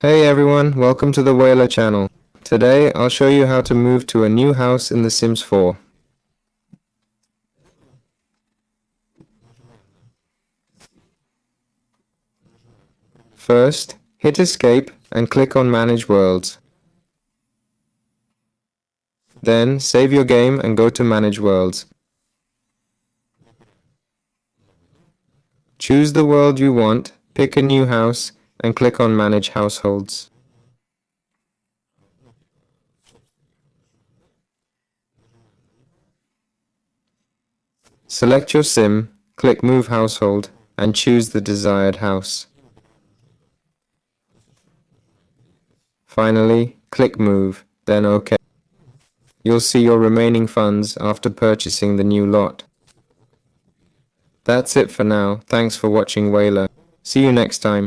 Hey everyone, welcome to the Whaler channel. Today I'll show you how to move to a new house in The Sims 4. First, hit escape and click on Manage Worlds. Then save your game and go to Manage Worlds. Choose the world you want, pick a new house and click on Manage Households. Select your sim, click Move Household and choose the desired house. Finally, click Move, then OK. You'll see your remaining funds after purchasing the new lot. That's it for now. Thanks for watching Whaler. See you next time.